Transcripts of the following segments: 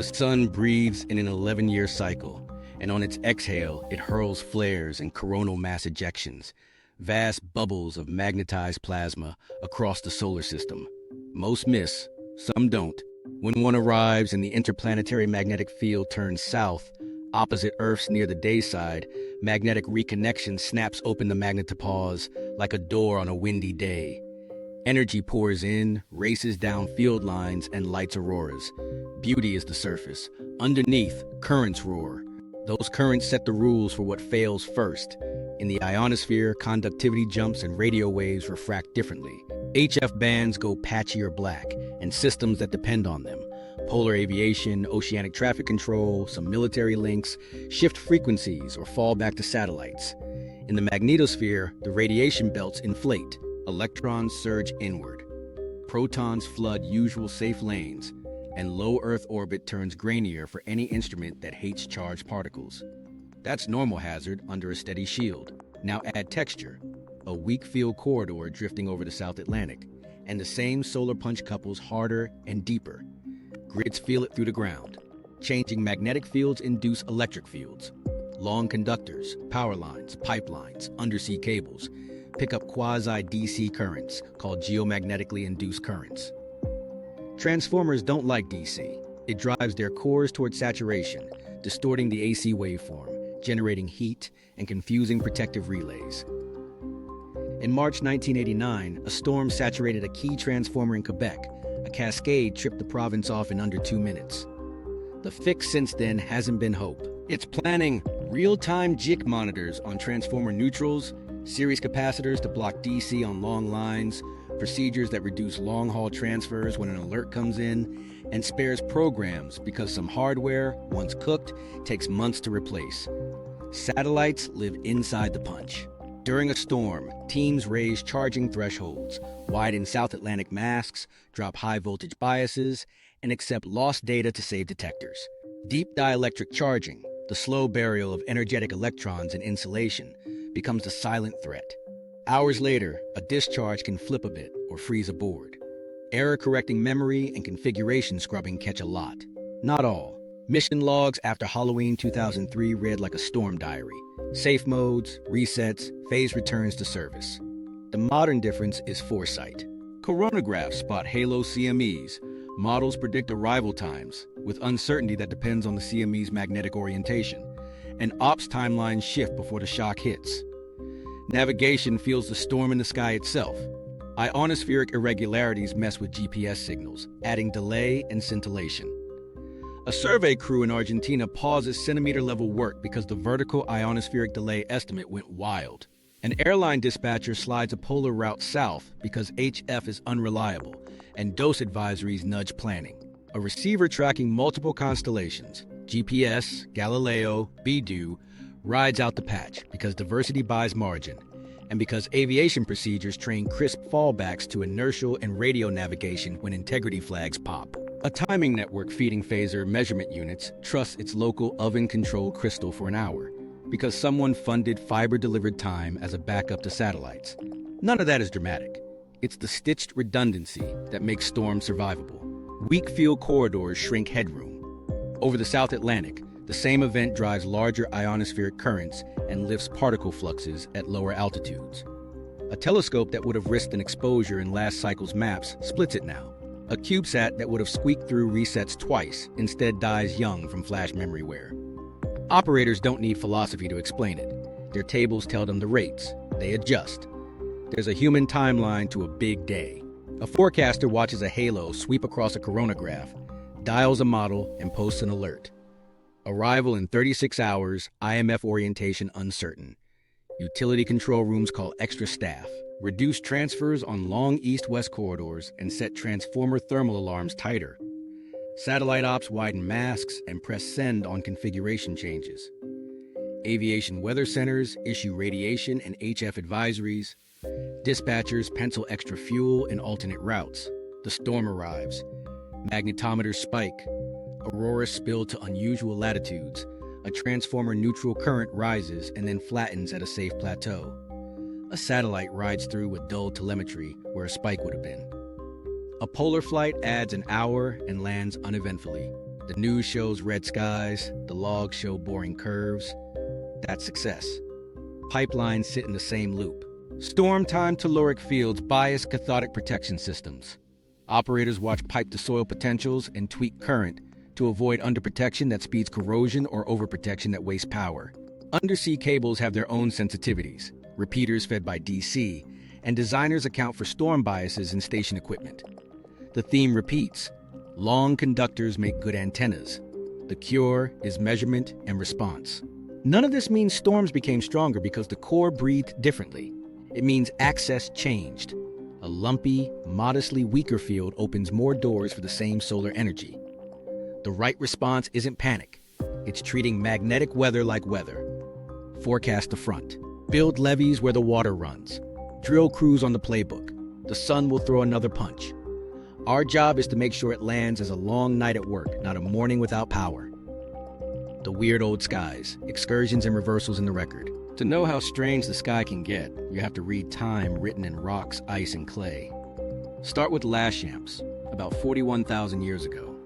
The sun breathes in an 11-year cycle, and on its exhale, it hurls flares and coronal mass ejections, vast bubbles of magnetized plasma across the solar system. Most miss, some don't. When one arrives and the interplanetary magnetic field turns south, opposite Earth's near the day side, magnetic reconnection snaps open the magnetopause like a door on a windy day. Energy pours in, races down field lines, and lights auroras. Beauty is the surface. Underneath, currents roar. Those currents set the rules for what fails first. In the ionosphere, conductivity jumps and radio waves refract differently. HF bands go patchy or black, and systems that depend on them, polar aviation, oceanic traffic control, some military links, shift frequencies or fall back to satellites. In the magnetosphere, the radiation belts inflate. Electrons surge inward. Protons flood usual safe lanes, and low Earth orbit turns grainier for any instrument that hates charged particles. That's normal hazard under a steady shield. Now add texture, a weak field corridor drifting over the South Atlantic, and the same solar punch couples harder and deeper. Grids feel it through the ground. Changing magnetic fields induce electric fields. Long conductors, power lines, pipelines, undersea cables pick up quasi-DC currents called geomagnetically induced currents. Transformers don't like DC. It drives their cores toward saturation, distorting the AC waveform, generating heat, and confusing protective relays. In March 1989, a storm saturated a key transformer in Quebec. A cascade tripped the province off in under 2 minutes. The fix since then hasn't been hope. It's planning real-time JIC monitors on transformer neutrals, series capacitors to block DC on long lines, procedures that reduce long-haul transfers when an alert comes in, and spares programs because some hardware, once cooked, takes months to replace. Satellites live inside the punch. During a storm, teams raise charging thresholds, widen South Atlantic masks, drop high-voltage biases, and accept lost data to save detectors. Deep dielectric charging, the slow burial of energetic electrons in insulation, becomes the silent threat. Hours later, a discharge can flip a bit or freeze a board. Error-correcting memory and configuration scrubbing catch a lot. Not all. Mission logs after Halloween 2003 read like a storm diary. Safe modes, resets, phase returns to service. The modern difference is foresight. Coronagraphs spot halo CMEs. Models predict arrival times, with uncertainty that depends on the CME's magnetic orientation. And ops timelines shift before the shock hits. Navigation feels the storm in the sky itself. Ionospheric irregularities mess with GPS signals, adding delay and scintillation. A survey crew in Argentina pauses centimeter-level work because the vertical ionospheric delay estimate went wild. An airline dispatcher slides a polar route south because HF is unreliable, and dose advisories nudge planning. A receiver tracking multiple constellations, GPS, Galileo, BDU, rides out the patch because diversity buys margin, and because aviation procedures train crisp fallbacks to inertial and radio navigation when integrity flags pop. A timing network feeding phaser measurement units trusts its local oven-controlled crystal for an hour because someone funded fiber-delivered time as a backup to satellites. None of that is dramatic. It's the stitched redundancy that makes storms survivable. Weak field corridors shrink headroom. Over the South Atlantic, the same event drives larger ionospheric currents and lifts particle fluxes at lower altitudes. A telescope that would have risked an exposure in last cycle's maps splits it now. A CubeSat that would have squeaked through resets twice instead dies young from flash memory wear. Operators don't need philosophy to explain it. Their tables tell them the rates. They adjust. There's a human timeline to a big day. A forecaster watches a halo sweep across a coronagraph, dials a model, and posts an alert. Arrival in 36 hours, IMF orientation uncertain. Utility control rooms call extra staff. Reduce transfers on long east-west corridors and set transformer thermal alarms tighter. Satellite ops widen masks and press send on configuration changes. Aviation weather centers issue radiation and HF advisories. Dispatchers pencil extra fuel and alternate routes. The storm arrives. Magnetometers spike. Auroras spill to unusual latitudes. A transformer neutral current rises and then flattens at a safe plateau. A satellite rides through with dull telemetry where a spike would have been. A polar flight adds an hour and lands uneventfully. The news shows red skies, the logs show boring curves. That's success. Pipelines sit in the same loop. Storm-time telluric fields bias cathodic protection systems. Operators watch pipe-to-soil potentials and tweak current to avoid underprotection that speeds corrosion or overprotection that wastes power. Undersea cables have their own sensitivities, repeaters fed by DC, and designers account for storm biases in station equipment. The theme repeats. Long conductors make good antennas. The cure is measurement and response. None of this means storms became stronger because the core breathed differently. It means access changed. A lumpy, modestly weaker field opens more doors for the same solar energy. The right response isn't panic. It's treating magnetic weather like weather. Forecast the front. Build levees where the water runs. Drill crews on the playbook. The sun will throw another punch. Our job is to make sure it lands as a long night at work, not a morning without power. The weird old skies, excursions and reversals in the record. To know how strange the sky can get, you have to read time written in rocks, ice, and clay. Start with Lashamps, about 41,000 years ago.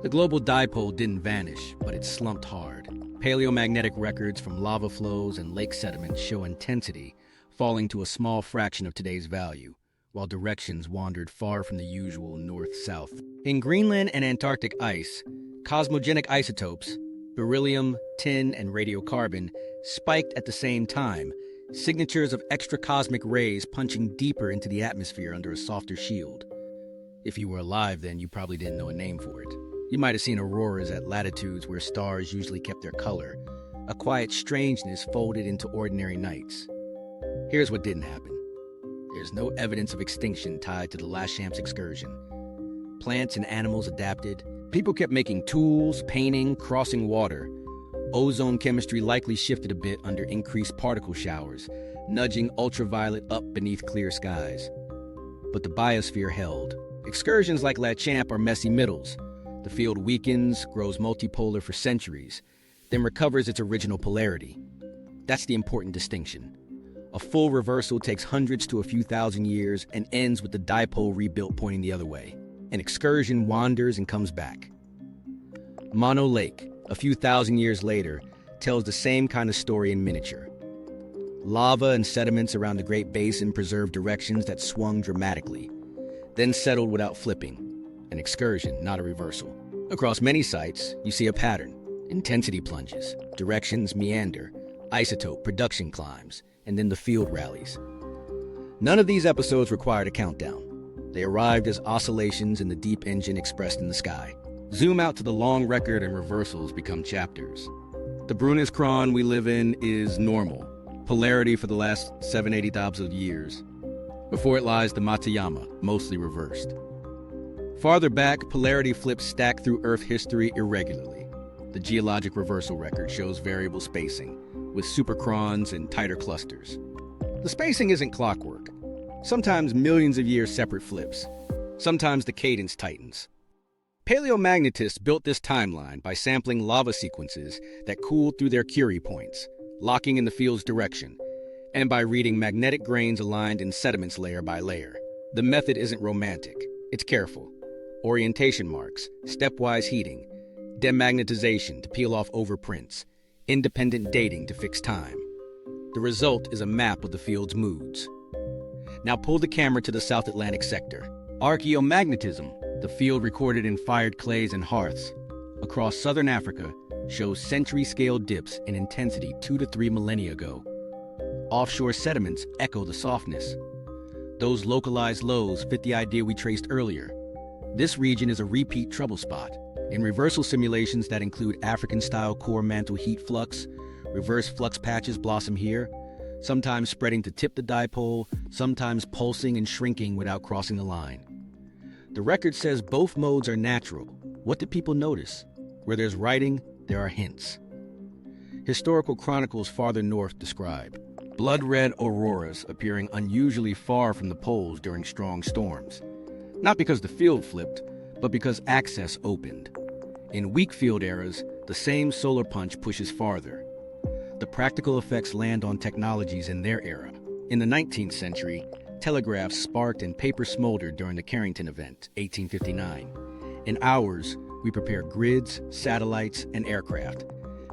The global dipole didn't vanish, but it slumped hard. Paleomagnetic records from lava flows and lake sediments show intensity falling to a small fraction of today's value, while directions wandered far from the usual north-south. In Greenland and Antarctic ice, cosmogenic isotopes, beryllium, tin, and radiocarbon, spiked at the same time, signatures of extracosmic rays punching deeper into the atmosphere under a softer shield. If you were alive then, you probably didn't know a name for it. You might have seen auroras at latitudes where stars usually kept their color, a quiet strangeness folded into ordinary nights. Here's what didn't happen. There's no evidence of extinction tied to the Lashamps excursion. Plants and animals adapted. People kept making tools, painting, crossing water. Ozone chemistry likely shifted a bit under increased particle showers, nudging ultraviolet up beneath clear skies. But the biosphere held. Excursions like Lashamp are messy middles. The field weakens, grows multipolar for centuries, then recovers its original polarity. That's the important distinction. A full reversal takes hundreds to a few thousand years and ends with the dipole rebuilt pointing the other way. An excursion wanders and comes back. Mono Lake, a few thousand years later, tells the same kind of story in miniature. Lava and sediments around the Great Basin preserved directions that swung dramatically, then settled without flipping. An excursion, not a reversal. Across many sites, you see a pattern. Intensity plunges, directions meander, isotope production climbs, and then the field rallies. None of these episodes required a countdown. They arrived as oscillations in the deep engine expressed in the sky. Zoom out to the long record and reversals become chapters. The Brunneskron we live in is normal, polarity for the last 780,000 years. Before it lies the Matayama, mostly reversed. Farther back, polarity flips stack through Earth history irregularly. The geologic reversal record shows variable spacing, with supercrons and tighter clusters. The spacing isn't clockwork. Sometimes millions of years separate flips. Sometimes the cadence tightens. Paleomagnetists built this timeline by sampling lava sequences that cooled through their Curie points, locking in the field's direction, and by reading magnetic grains aligned in sediments layer by layer. The method isn't romantic, it's careful. Orientation marks, stepwise heating, demagnetization to peel off overprints, independent dating to fix time. The result is a map of the field's moods. Now pull the camera to the South Atlantic sector. Archaeomagnetism, the field recorded in fired clays and hearths, across southern Africa, shows century-scale dips in intensity 2 to 3 millennia ago. Offshore sediments echo the softness. Those localized lows fit the idea we traced earlier. This region is a repeat trouble spot. In reversal simulations that include African-style core mantle heat flux, reverse flux patches blossom here, sometimes spreading to tip the dipole, sometimes pulsing and shrinking without crossing the line. The record says both modes are natural. What do people notice? Where there's writing, there are hints. Historical chronicles farther north describe blood-red auroras appearing unusually far from the poles during strong storms. Not because the field flipped, but because access opened. In weak field eras, the same solar punch pushes farther. The practical effects land on technologies in their era. In the 19th century, telegraphs sparked and paper smoldered during the Carrington event, 1859. In hours, We prepare grids, satellites, and aircraft.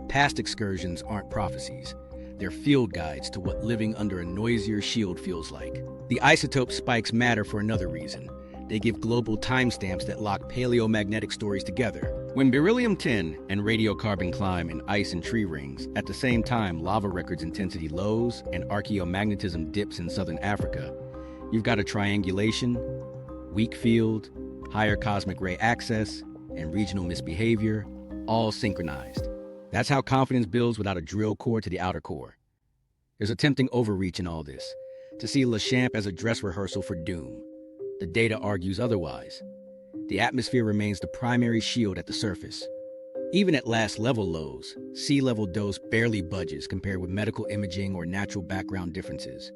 Past excursions aren't prophecies. They're field guides to what living under a noisier shield feels like. The isotope spikes matter for another reason. They give global timestamps that lock paleomagnetic stories together. When beryllium-10 and radiocarbon climb in ice and tree rings, at the same time lava records intensity lows and archaeomagnetism dips in southern Africa, you've got a triangulation, weak field, higher cosmic ray access, and regional misbehavior, all synchronized. That's how confidence builds without a drill core to the outer core. There's a tempting overreach in all this, to see Lechamp as a dress rehearsal for doom. The data argues otherwise. The atmosphere remains the primary shield at the surface. Even at last level lows, sea level dose barely budges compared with medical imaging or natural background differences.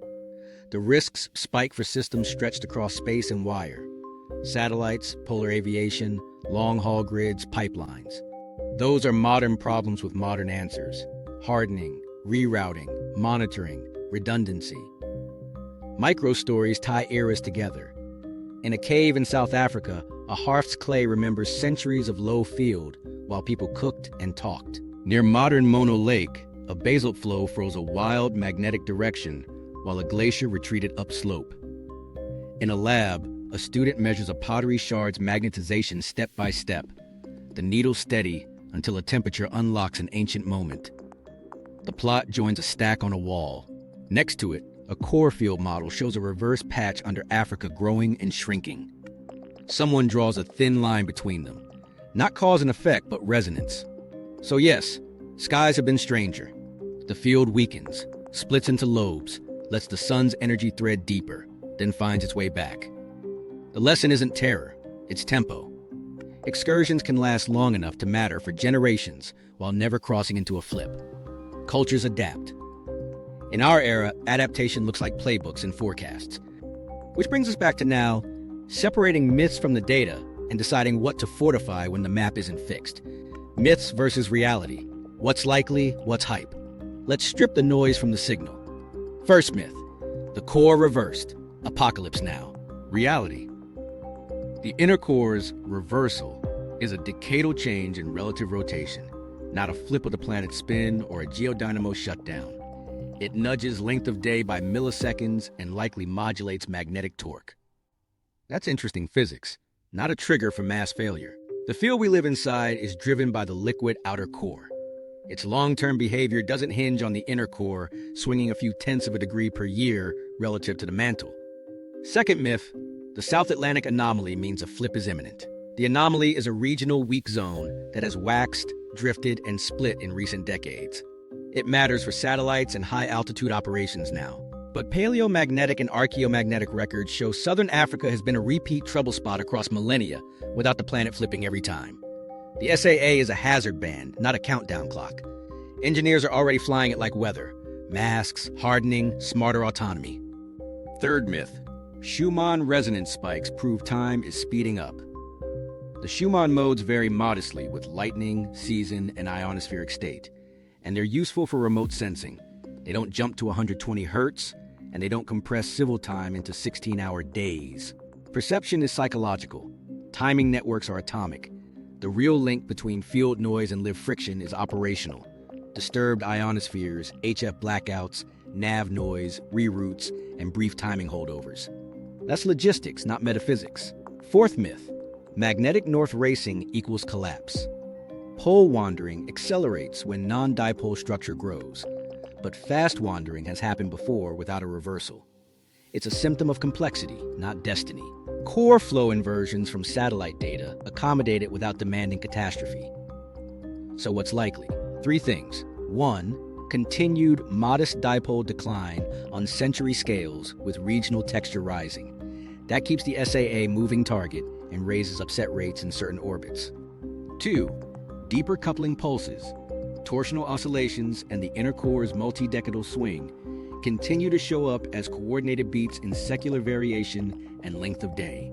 The risks spike for systems stretched across space and wire. Satellites, polar aviation, long-haul grids, pipelines. Those are modern problems with modern answers. Hardening, rerouting, monitoring, redundancy. Micro-stories tie eras together. In a cave in South Africa, a hearth's clay remembers centuries of low field while people cooked and talked. Near modern Mono Lake, a basalt flow froze a wild magnetic direction while a glacier retreated upslope. In a lab, a student measures a pottery shard's magnetization step by step, the needle steady until a temperature unlocks an ancient moment. The plot joins a stack on a wall. Next to it, a core field model shows a reverse patch under Africa growing and shrinking. Someone draws a thin line between them. Not cause and effect, but resonance. So yes, skies have been stranger. The field weakens, splits into lobes, lets the sun's energy thread deeper, then finds its way back. The lesson isn't terror, it's tempo. Excursions can last long enough to matter for generations while never crossing into a flip. Cultures adapt. In our era, adaptation looks like playbooks and forecasts. Which brings us back to now, separating myths from the data and deciding what to fortify when the map isn't fixed. Myths versus reality. What's likely, what's hype. Let's strip the noise from the signal. First myth, the core reversed. Apocalypse now. Reality. The inner core's reversal is a decadal change in relative rotation, not a flip of the planet's spin or a geodynamo shutdown. It nudges length of day by milliseconds and likely modulates magnetic torque. That's interesting physics, not a trigger for mass failure. The field we live inside is driven by the liquid outer core. Its long-term behavior doesn't hinge on the inner core swinging a few tenths of a degree per year relative to the mantle. Second myth, the South Atlantic Anomaly means a flip is imminent. The anomaly is a regional weak zone that has waxed, drifted, and split in recent decades. It matters for satellites and high-altitude operations now. But paleomagnetic and archaeomagnetic records show southern Africa has been a repeat trouble spot across millennia without the planet flipping every time. The SAA is a hazard band, not a countdown clock. Engineers are already flying it like weather. Masks, hardening, smarter autonomy. Third myth, Schumann Resonance spikes prove time is speeding up. The Schumann modes vary modestly with lightning, season, and ionospheric state, and they're useful for remote sensing. They don't jump to 120 hertz, and they don't compress civil time into 16-hour days. Perception is psychological. Timing networks are atomic. The real link between field noise and live friction is operational. Disturbed ionospheres, HF blackouts, nav noise, reroutes, and brief timing holdovers. That's logistics, not metaphysics. Fourth myth, magnetic north racing equals collapse. Pole wandering accelerates when non-dipole structure grows, but fast wandering has happened before without a reversal. It's a symptom of complexity, not destiny. Core flow inversions from satellite data accommodate it without demanding catastrophe. So what's likely? Three things. 1, continued modest dipole decline on century scales with regional texture rising. That keeps the SAA moving target and raises upset rates in certain orbits. 2, deeper coupling pulses, torsional oscillations, and the inner core's multi-decadal swing continue to show up as coordinated beats in secular variation and length of day.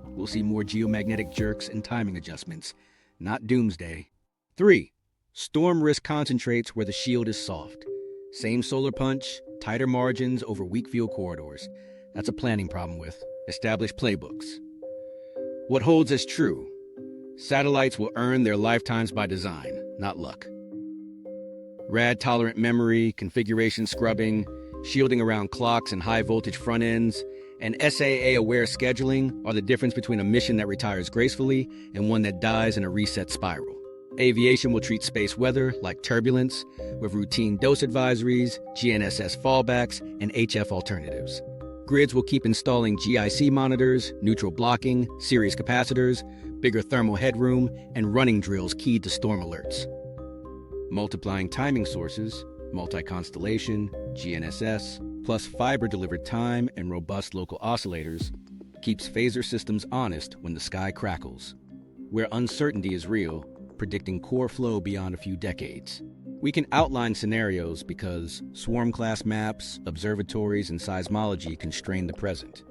We'll see more geomagnetic jerks and timing adjustments, not doomsday. 3, storm risk concentrates where the shield is soft. Same solar punch, tighter margins over weak field corridors. That's a planning problem with established playbooks. What holds as true? Satellites will earn their lifetimes by design, not luck. Rad-tolerant memory, configuration scrubbing, shielding around clocks and high-voltage front ends, and SAA-aware scheduling are the difference between a mission that retires gracefully and one that dies in a reset spiral. Aviation will treat space weather like turbulence, with routine dose advisories, GNSS fallbacks, and HF alternatives. Grids will keep installing GIC monitors, neutral blocking, series capacitors, bigger thermal headroom, and running drills keyed to storm alerts. Multiplying timing sources, multi-constellation, GNSS, plus fiber-delivered time and robust local oscillators, keeps phaser systems honest when the sky crackles. Where uncertainty is real, predicting core flow beyond a few decades. We can outline scenarios because swarm-class maps, observatories, and seismology constrain the present.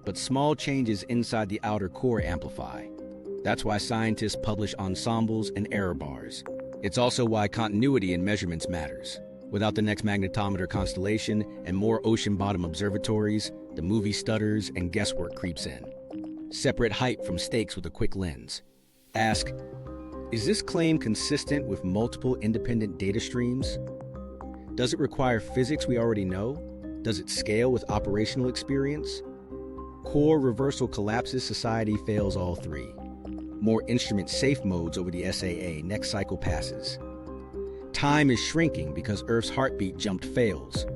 But small changes inside the outer core amplify. That's why scientists publish ensembles and error bars. It's also why continuity in measurements matters. Without the next magnetometer constellation and more ocean bottom observatories, the movie stutters and guesswork creeps in. Separate height from stakes with a quick lens. Ask, is this claim consistent with multiple independent data streams? Does it require physics we already know? Does it scale with operational experience? Core reversal collapses, society fails all three. More instrument safe modes over the SAA, next cycle passes. Time is shrinking because Earth's heartbeat jumped fails.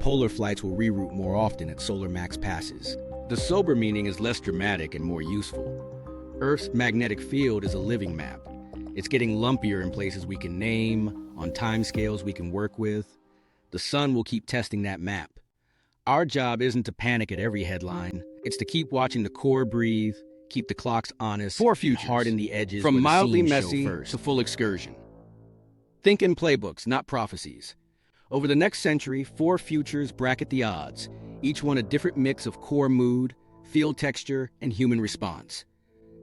Polar flights will reroute more often as solar max passes. The sober meaning is less dramatic and more useful. Earth's magnetic field is a living map. It's getting lumpier in places we can name, on timescales we can work with. The sun will keep testing that map. Our job isn't to panic at every headline. It's to keep watching the core breathe, keep the clocks honest, harden the edges, from mildly messy to full excursion. Think in playbooks, not prophecies. Over the next century, 4 futures bracket the odds, each one a different mix of core mood, field texture, and human response.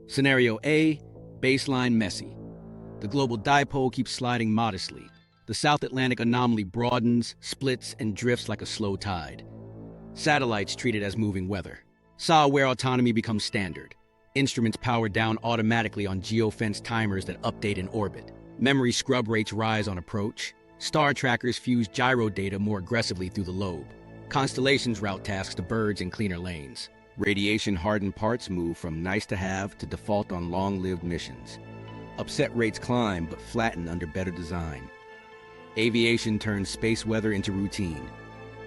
Scenario A, baseline messy. The global dipole keeps sliding modestly. The South Atlantic Anomaly broadens, splits, and drifts like a slow tide. Satellites treated as moving weather. SAW-aware autonomy becomes standard. Instruments powered down automatically on geofence timers that update in orbit. Memory scrub rates rise on approach. Star trackers fuse gyro data more aggressively through the lobe. Constellations route tasks to birds in cleaner lanes. Radiation-hardened parts move from nice-to-have to default on long-lived missions. Upset rates climb but flatten under better design. Aviation turns space weather into routine.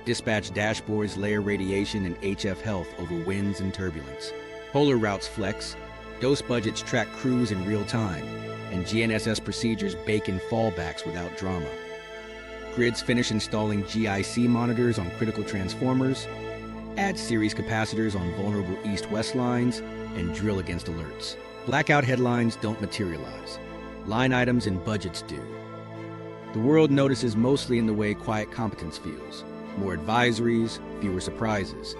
Dispatch dashboards layer radiation and HF health over winds and turbulence. Polar routes flex, dose budgets track crews in real time, and GNSS procedures bake in fallbacks without drama. Grids finish installing GIC monitors on critical transformers, add series capacitors on vulnerable east-west lines, and drill against alerts. Blackout headlines don't materialize. Line items and budgets do. The world notices mostly in the way quiet competence feels. More advisories, fewer surprises.